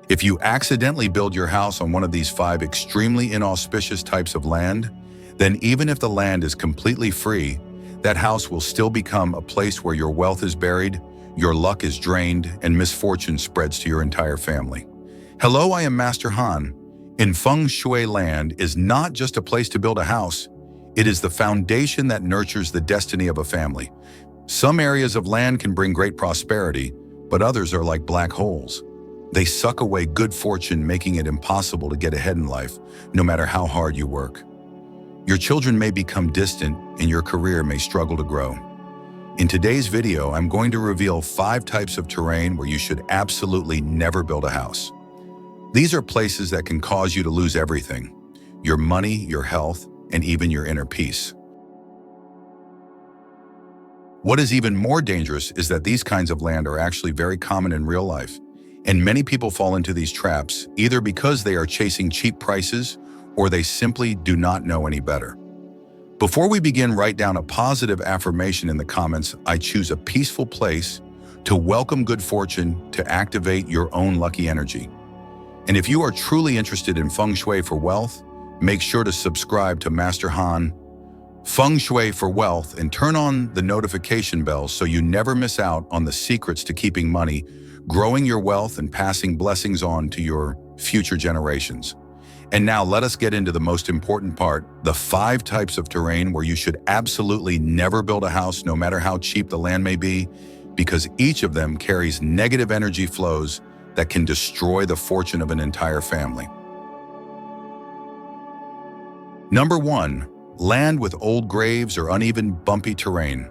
If you accidentally build your house on one of these 5 extremely inauspicious types of land, then even if the land is completely free, that house will still become a place where your wealth is buried, your luck is drained, and misfortune spreads to your entire family. Hello, I am Master Han. In Feng Shui, land is not just a place to build a house. It is the foundation that nurtures the destiny of a family. Some areas of land can bring great prosperity, but others are like black holes. They suck away good fortune, making it impossible to get ahead in life, no matter how hard you work. Your children may become distant, and your career may struggle to grow. In today's video, I'm going to reveal 5 types of terrain where you should absolutely never build a house. These are places that can cause you to lose everything: your money, your health, and even your inner peace. What is even more dangerous is that these kinds of land are actually very common in real life, and many people fall into these traps either because they are chasing cheap prices or they simply do not know any better. Before we begin, write down a positive affirmation in the comments. I choose a peaceful place to welcome good fortune, to activate your own lucky energy. And if you are truly interested in Feng Shui for wealth, make sure to subscribe to Master Han Feng Shui for Wealth and turn on the notification bell so you never miss out on the secrets to keeping money, growing your wealth, and passing blessings on to your future generations. And now let us get into the most important part, the 5 types of terrain where you should absolutely never build a house, no matter how cheap the land may be, because each of them carries negative energy flows that can destroy the fortune of an entire family. Number 1. Land with old graves or uneven, bumpy terrain.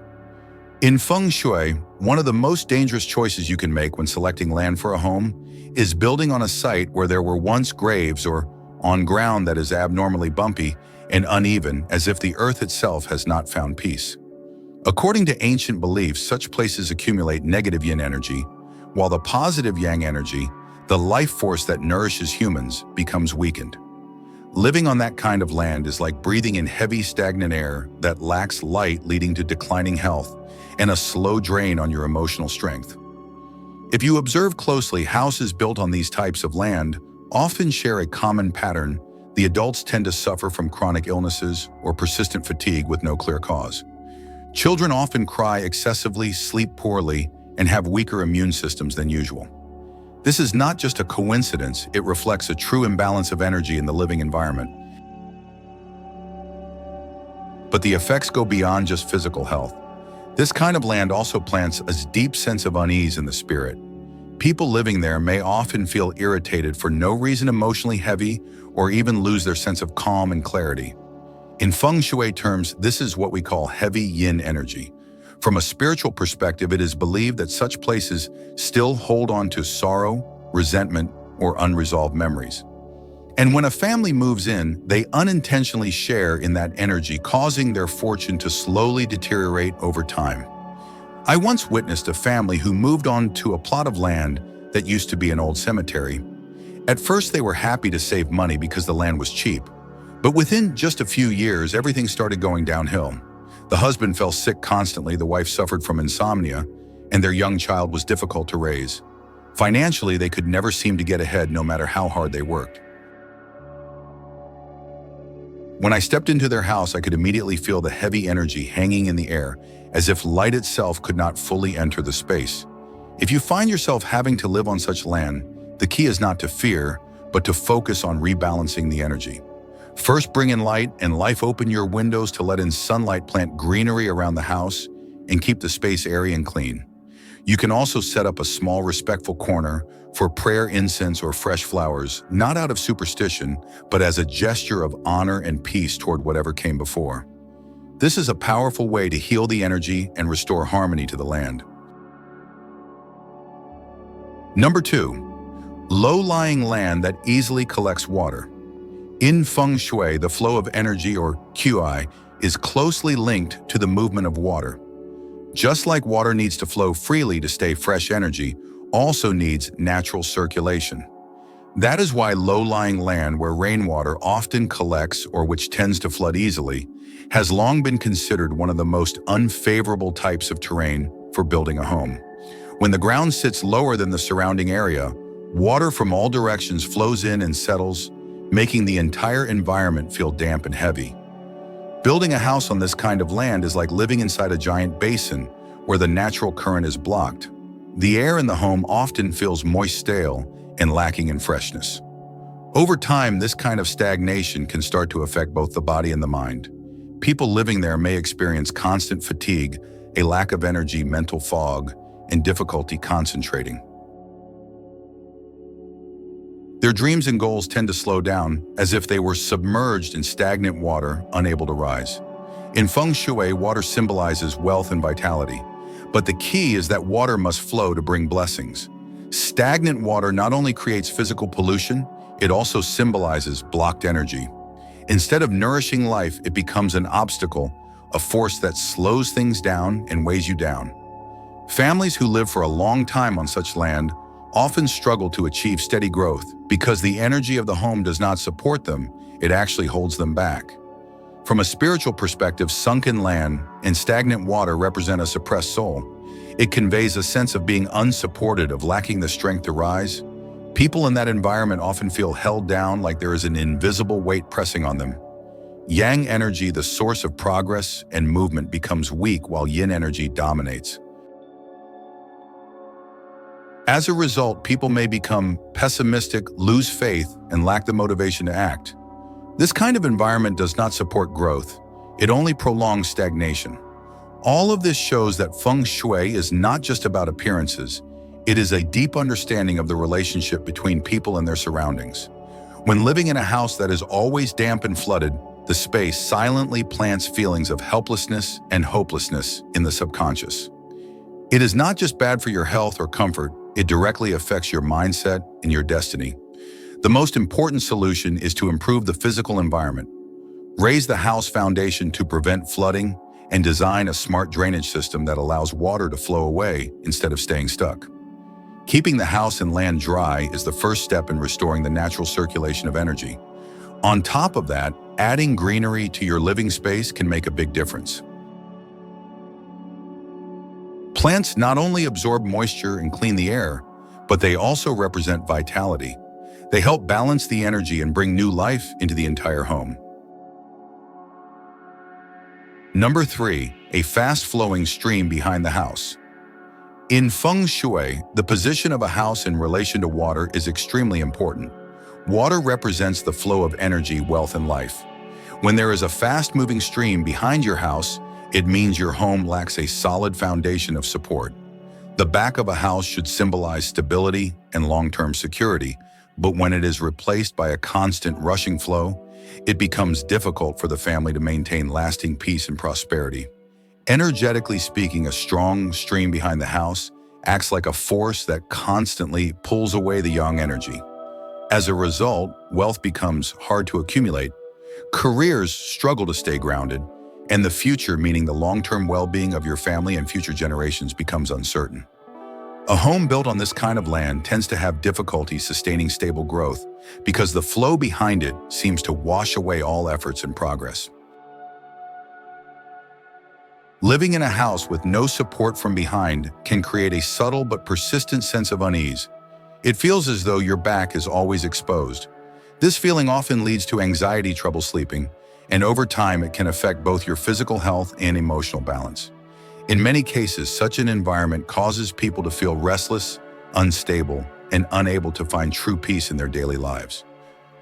In Feng Shui, one of the most dangerous choices you can make when selecting land for a home is building on a site where there were once graves or on ground that is abnormally bumpy and uneven, as if the earth itself has not found peace. According to ancient beliefs, such places accumulate negative yin energy, while the positive yang energy, the life force that nourishes humans, becomes weakened. Living on that kind of land is like breathing in heavy, stagnant air that lacks light, leading to declining health and a slow drain on your emotional strength. If you observe closely, houses built on these types of land often share a common pattern. The adults tend to suffer from chronic illnesses or persistent fatigue with no clear cause. Children often cry excessively, sleep poorly, and have weaker immune systems than usual. This is not just a coincidence, it reflects a true imbalance of energy in the living environment. But the effects go beyond just physical health. This kind of land also plants a deep sense of unease in the spirit. People living there may often feel irritated for no reason, emotionally heavy, or even lose their sense of calm and clarity. In Feng Shui terms, this is what we call heavy yin energy. From a spiritual perspective, it is believed that such places still hold on to sorrow, resentment, or unresolved memories. And when a family moves in, they unintentionally share in that energy, causing their fortune to slowly deteriorate over time. I once witnessed a family who moved on to a plot of land that used to be an old cemetery. At first, they were happy to save money because the land was cheap. But within just a few years, everything started going downhill. The husband fell sick constantly, the wife suffered from insomnia, and their young child was difficult to raise. Financially, they could never seem to get ahead no matter how hard they worked. When I stepped into their house, I could immediately feel the heavy energy hanging in the air, as if light itself could not fully enter the space. If you find yourself having to live on such land, the key is not to fear, but to focus on rebalancing the energy. First, bring in light and life. Open your windows to let in sunlight, plant greenery around the house, and keep the space airy and clean. You can also set up a small, respectful corner for prayer, incense, or fresh flowers, not out of superstition, but as a gesture of honor and peace toward whatever came before. This is a powerful way to heal the energy and restore harmony to the land. Number 2. Low-lying land that easily collects water. In Feng Shui, the flow of energy, or Qi, is closely linked to the movement of water. Just like water needs to flow freely to stay fresh, energy also needs natural circulation. That is why low-lying land where rainwater often collects or which tends to flood easily has long been considered one of the most unfavorable types of terrain for building a home. When the ground sits lower than the surrounding area, Water from all directions flows in and settles, making the entire environment feel damp and heavy. Building a house on this kind of land is like living inside a giant basin where the natural current is blocked. The air in the home often feels moist, stale, and lacking in freshness. Over time, this kind of stagnation can start to affect both the body and the mind. People living there may experience constant fatigue, a lack of energy, mental fog, and difficulty concentrating. Their dreams and goals tend to slow down, as if they were submerged in stagnant water, unable to rise. In Feng Shui, water symbolizes wealth and vitality, but the key is that water must flow to bring blessings. Stagnant water not only creates physical pollution, it also symbolizes blocked energy. Instead of nourishing life, it becomes an obstacle, a force that slows things down and weighs you down. Families who live for a long time on such land often struggle to achieve steady growth because the energy of the home does not support them, it actually holds them back. From a spiritual perspective, sunken land and stagnant water represent a suppressed soul. It conveys a sense of being unsupported, of lacking the strength to rise. People in that environment often feel held down, like there is an invisible weight pressing on them. Yang energy, the source of progress and movement, becomes weak while yin energy dominates. As a result, people may become pessimistic, lose faith, and lack the motivation to act. This kind of environment does not support growth. It only prolongs stagnation. All of this shows that Feng Shui is not just about appearances. It is a deep understanding of the relationship between people and their surroundings. When living in a house that is always damp and flooded, the space silently plants feelings of helplessness and hopelessness in the subconscious. It is not just bad for your health or comfort, it directly affects your mindset and your destiny. The most important solution is to improve the physical environment. Raise the house foundation to prevent flooding and design a smart drainage system that allows water to flow away instead of staying stuck. Keeping the house and land dry is the first step in restoring the natural circulation of energy. On top of that, adding greenery to your living space can make a big difference. Plants not only absorb moisture and clean the air, but they also represent vitality. They help balance the energy and bring new life into the entire home. Number 3, a fast-flowing stream behind the house. In Feng Shui, the position of a house in relation to water is extremely important. Water represents the flow of energy, wealth, and life. When there is a fast-moving stream behind your house, it means your home lacks a solid foundation of support. The back of a house should symbolize stability and long-term security, but when it is replaced by a constant rushing flow, it becomes difficult for the family to maintain lasting peace and prosperity. Energetically speaking, a strong stream behind the house acts like a force that constantly pulls away the yang energy. As a result, wealth becomes hard to accumulate, careers struggle to stay grounded, and the future, meaning the long-term well-being of your family and future generations, becomes uncertain. A home built on this kind of land tends to have difficulty sustaining stable growth because the flow behind it seems to wash away all efforts and progress. Living in a house with no support from behind can create a subtle but persistent sense of unease. It feels as though your back is always exposed. This feeling often leads to anxiety, trouble sleeping, and over time it can affect both your physical health and emotional balance. In many cases, such an environment causes people to feel restless, unstable, and unable to find true peace in their daily lives.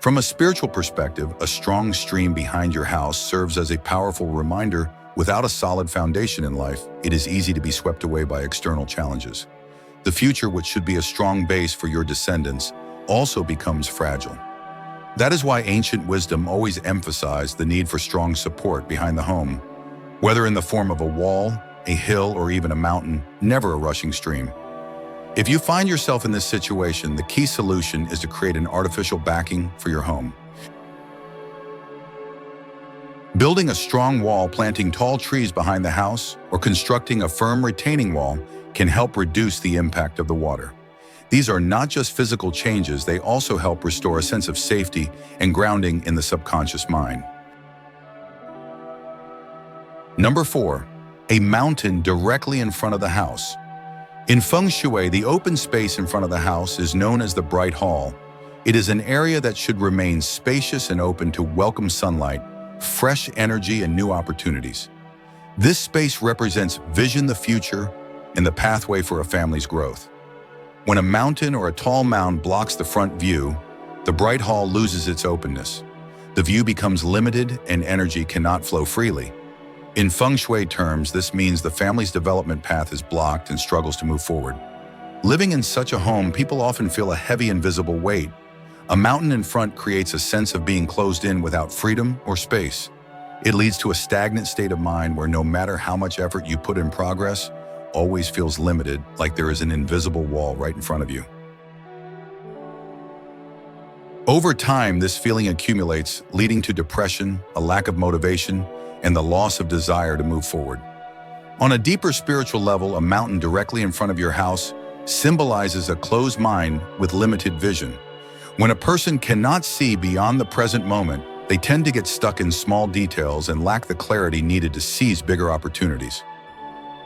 From a spiritual perspective, a strong stream behind your house serves as a powerful reminder. Without a solid foundation in life, it is easy to be swept away by external challenges. The future, which should be a strong base for your descendants, also becomes fragile. That is why ancient wisdom always emphasized the need for strong support behind the home. Whether in the form of a wall, a hill, or even a mountain, never a rushing stream. If you find yourself in this situation, the key solution is to create an artificial backing for your home. Building a strong wall, planting tall trees behind the house, or constructing a firm retaining wall can help reduce the impact of the water. These are not just physical changes, they also help restore a sense of safety and grounding in the subconscious mind. Number 4, a mountain directly in front of the house. In Feng Shui, the open space in front of the house is known as the bright hall. It is an area that should remain spacious and open to welcome sunlight, fresh energy, and new opportunities. This space represents vision, the future, and the pathway for a family's growth. When a mountain or a tall mound blocks the front view, the bright hall loses its openness. The view becomes limited and energy cannot flow freely. In Feng Shui terms, this means the family's development path is blocked and struggles to move forward. Living in such a home, people often feel a heavy, invisible weight. A mountain in front creates a sense of being closed in without freedom or space. It leads to a stagnant state of mind where no matter how much effort you put in, progress always feels limited, like there is an invisible wall right in front of you. Over time, this feeling accumulates, leading to depression, a lack of motivation, and the loss of desire to move forward. On a deeper spiritual level, a mountain directly in front of your house symbolizes a closed mind with limited vision. When a person cannot see beyond the present moment, they tend to get stuck in small details and lack the clarity needed to seize bigger opportunities.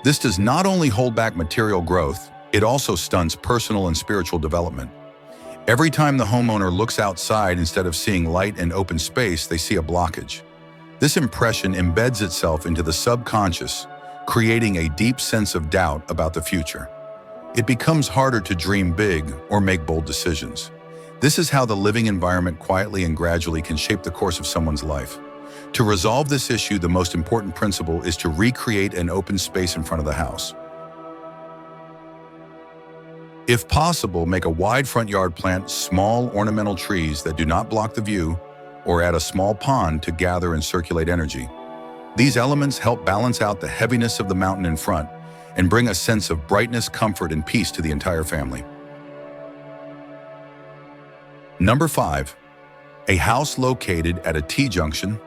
This does not only hold back material growth, it also stunts personal and spiritual development. Every time the homeowner looks outside instead of seeing light and open space, they see a blockage. This impression embeds itself into the subconscious, creating a deep sense of doubt about the future. It becomes harder to dream big or make bold decisions. This is how the living environment quietly and gradually can shape the course of someone's life. To resolve this issue, the most important principle is to recreate an open space in front of the house. If possible, make a wide front yard, plant small ornamental trees that do not block the view, or add a small pond to gather and circulate energy. These elements help balance out the heaviness of the mountain in front and bring a sense of brightness, comfort, and peace to the entire family. Number 5. A house located at a T-junction.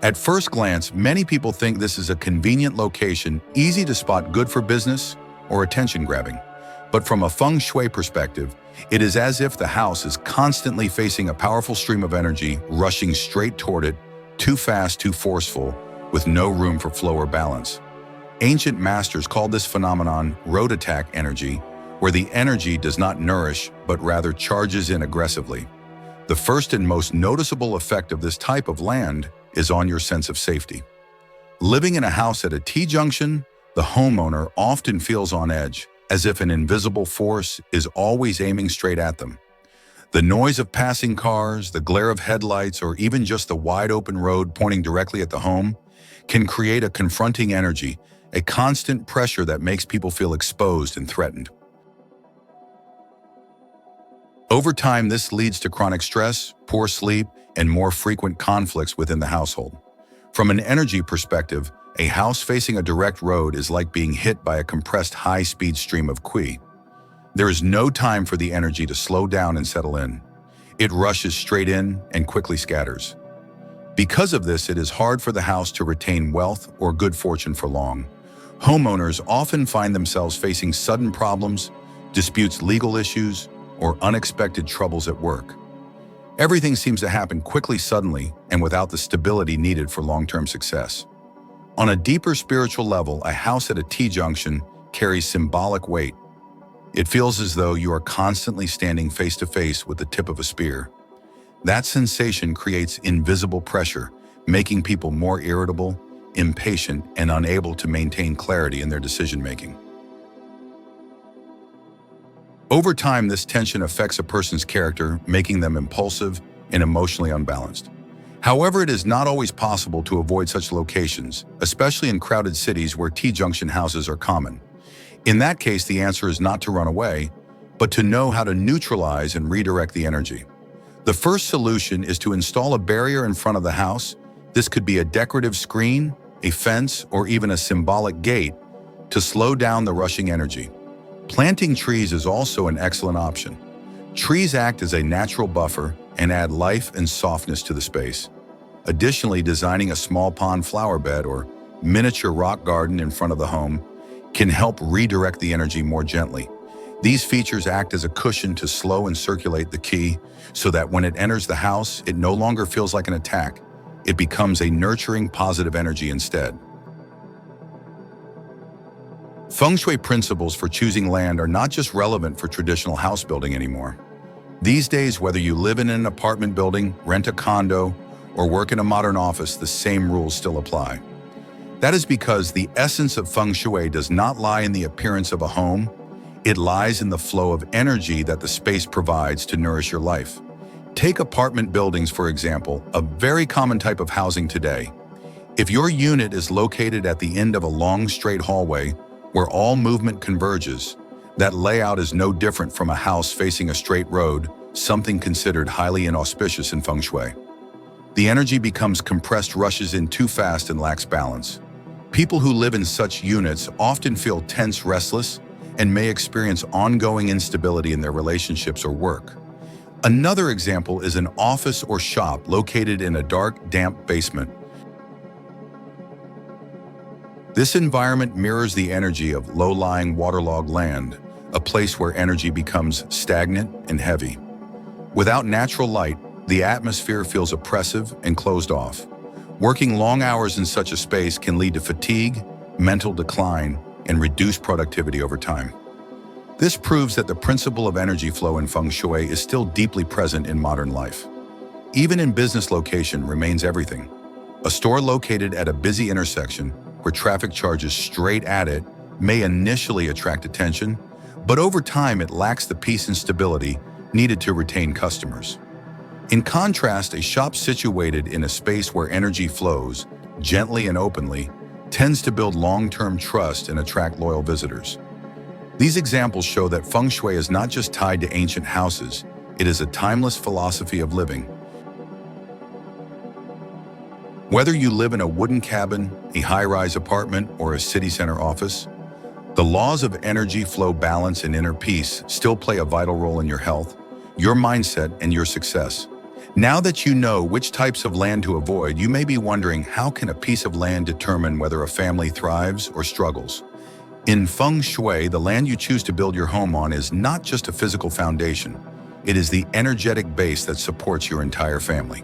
At first glance, many people think this is a convenient location, easy to spot, good for business or attention-grabbing. But from a Feng Shui perspective, it is as if the house is constantly facing a powerful stream of energy, rushing straight toward it, too fast, too forceful, with no room for flow or balance. Ancient masters called this phenomenon road attack energy, where the energy does not nourish, but rather charges in aggressively. The first and most noticeable effect of this type of land is on your sense of safety. Living in a house at a T-junction, the homeowner often feels on edge, as if an invisible force is always aiming straight at them. The noise of passing cars, the glare of headlights, or even just the wide open road pointing directly at the home can create a confronting energy, a constant pressure that makes people feel exposed and threatened. Over time, this leads to chronic stress, poor sleep, and more frequent conflicts within the household. From an energy perspective, a house facing a direct road is like being hit by a compressed high-speed stream of qi. There is no time for the energy to slow down and settle in. It rushes straight in and quickly scatters. Because of this, it is hard for the house to retain wealth or good fortune for long. Homeowners often find themselves facing sudden problems, disputes, legal issues, or unexpected troubles at work. Everything seems to happen quickly, suddenly, and without the stability needed for long-term success. On a deeper spiritual level, a house at a T-junction carries symbolic weight. It feels as though you are constantly standing face to face with the tip of a spear. That sensation creates invisible pressure, making people more irritable, impatient, and unable to maintain clarity in their decision-making. Over time, this tension affects a person's character, making them impulsive and emotionally unbalanced. However, it is not always possible to avoid such locations, especially in crowded cities where T-junction houses are common. In that case, the answer is not to run away, but to know how to neutralize and redirect the energy. The first solution is to install a barrier in front of the house. This could be a decorative screen, a fence, or even a symbolic gate to slow down the rushing energy. Planting trees is also an excellent option. Trees act as a natural buffer and add life and softness to the space. Additionally, designing a small pond, flower bed, or miniature rock garden in front of the home can help redirect the energy more gently. These features act as a cushion to slow and circulate the qi, so that when it enters the house, it no longer feels like an attack. It becomes a nurturing, positive energy instead. Feng Shui principles for choosing land are not just relevant for traditional house building anymore. These days, whether you live in an apartment building, rent a condo, or work in a modern office, the same rules still apply. That is because the essence of Feng Shui does not lie in the appearance of a home. It lies in the flow of energy that the space provides to nourish your life. Take apartment buildings, for example, a very common type of housing today. If your unit is located at the end of a long, straight hallway where all movement converges, that layout is no different from a house facing a straight road, something considered highly inauspicious in Feng Shui. The energy becomes compressed, rushes in too fast, and lacks balance. People who live in such units often feel tense, restless, and may experience ongoing instability in their relationships or work. Another example is an office or shop located in a dark, damp basement. This environment mirrors the energy of low-lying, waterlogged land, a place where energy becomes stagnant and heavy. Without natural light, the atmosphere feels oppressive and closed off. Working long hours in such a space can lead to fatigue, mental decline, and reduced productivity over time. This proves that the principle of energy flow in Feng Shui is still deeply present in modern life. Even in business, location remains everything. A store located at a busy intersection where traffic charges straight at it may initially attract attention, but over time it lacks the peace and stability needed to retain customers. In contrast, a shop situated in a space where energy flows gently and openly tends to build long-term trust and attract loyal visitors. These examples show that Feng Shui is not just tied to ancient houses, it is a timeless philosophy of living. Whether you live in a wooden cabin, a high-rise apartment, or a city center office, the laws of energy flow, balance, and inner peace still play a vital role in your health, your mindset, and your success. Now that you know which types of land to avoid, you may be wondering, how can a piece of land determine whether a family thrives or struggles? In Feng Shui, the land you choose to build your home on is not just a physical foundation. It is the energetic base that supports your entire family.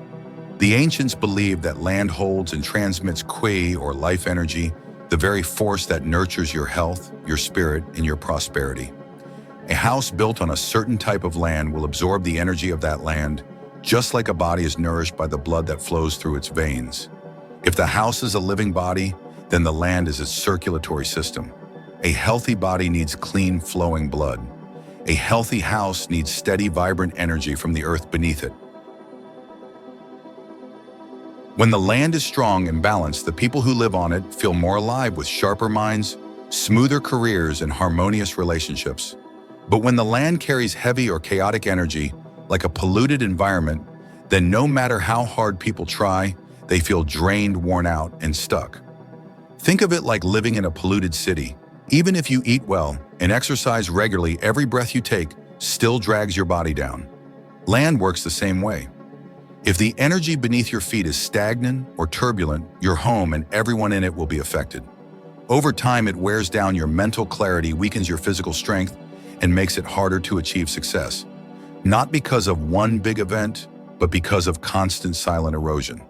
The ancients believed that land holds and transmits Qi, or life energy, the very force that nurtures your health, your spirit, and your prosperity. A house built on a certain type of land will absorb the energy of that land, just like a body is nourished by the blood that flows through its veins. If the house is a living body, then the land is its circulatory system. A healthy body needs clean, flowing blood. A healthy house needs steady, vibrant energy from the earth beneath it. When the land is strong and balanced, the people who live on it feel more alive, with sharper minds, smoother careers, and harmonious relationships. But when the land carries heavy or chaotic energy, like a polluted environment, then no matter how hard people try, they feel drained, worn out, and stuck. Think of it like living in a polluted city. Even if you eat well and exercise regularly, every breath you take still drags your body down. Land works the same way. If the energy beneath your feet is stagnant or turbulent, your home and everyone in it will be affected. Over time, it wears down your mental clarity, weakens your physical strength, and makes it harder to achieve success. Not because of one big event, but because of constant silent erosion.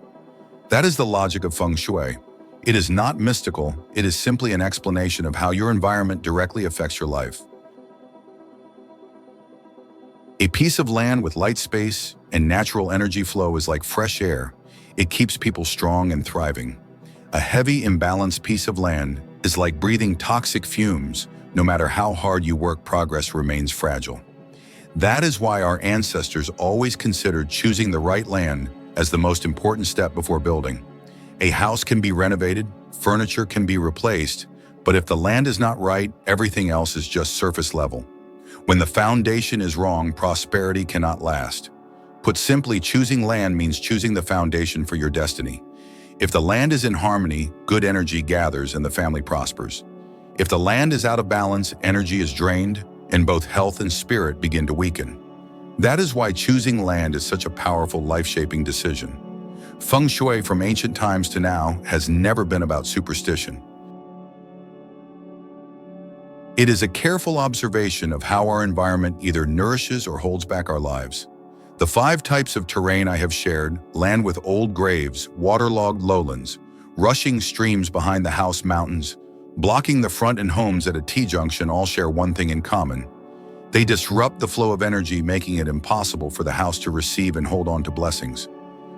That is the logic of Feng Shui. It is not mystical, it is simply an explanation of how your environment directly affects your life. A piece of land with light space and natural energy flow is like fresh air. It keeps people strong and thriving. A heavy, imbalanced piece of land is like breathing toxic fumes. No matter how hard you work, progress remains fragile. That is why our ancestors always considered choosing the right land as the most important step before building. A house can be renovated, furniture can be replaced, but if the land is not right, everything else is just surface level. When the foundation is wrong, prosperity cannot last. Put simply, choosing land means choosing the foundation for your destiny. If the land is in harmony, good energy gathers and the family prospers. If the land is out of balance, energy is drained, and both health and spirit begin to weaken. That is why choosing land is such a powerful, life-shaping decision. Feng Shui from ancient times to now has never been about superstition. It is a careful observation of how our environment either nourishes or holds back our lives. The 5 types of terrain I have shared: land with old graves, waterlogged lowlands, rushing streams behind the house, mountains, Blocking the front and homes at a T-junction all share one thing in common. They disrupt the flow of energy, making it impossible for the house to receive and hold on to blessings.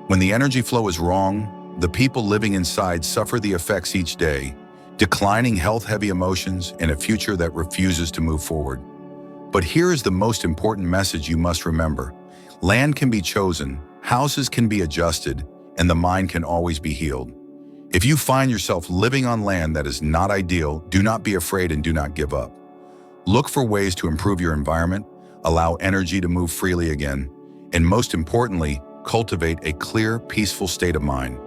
When the energy flow is wrong, the people living inside suffer the effects each day, declining health, heavy emotions, and a future that refuses to move forward. But here is the most important message you must remember. Land can be chosen, houses can be adjusted, and the mind can always be healed. If you find yourself living on land that is not ideal, do not be afraid and do not give up. Look for ways to improve your environment, allow energy to move freely again, and most importantly, cultivate a clear, peaceful state of mind.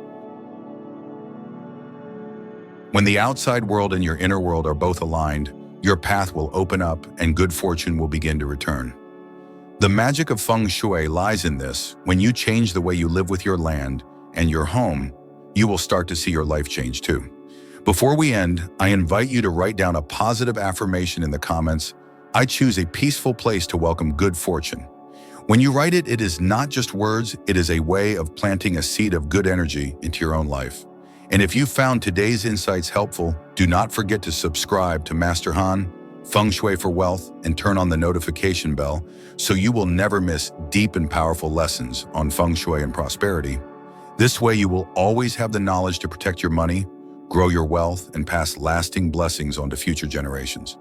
When the outside world and your inner world are both aligned, your path will open up and good fortune will begin to return. The magic of Feng Shui lies in this. When you change the way you live with your land and your home, you will start to see your life change too. Before we end, I invite you to write down a positive affirmation in the comments. I choose a peaceful place to welcome good fortune. When you write it, it is not just words, it is a way of planting a seed of good energy into your own life. And if you found today's insights helpful, do not forget to subscribe to Master Han, Feng Shui for Wealth, and turn on the notification bell so you will never miss deep and powerful lessons on Feng Shui and prosperity. This way you will always have the knowledge to protect your money, grow your wealth, and pass lasting blessings on to future generations.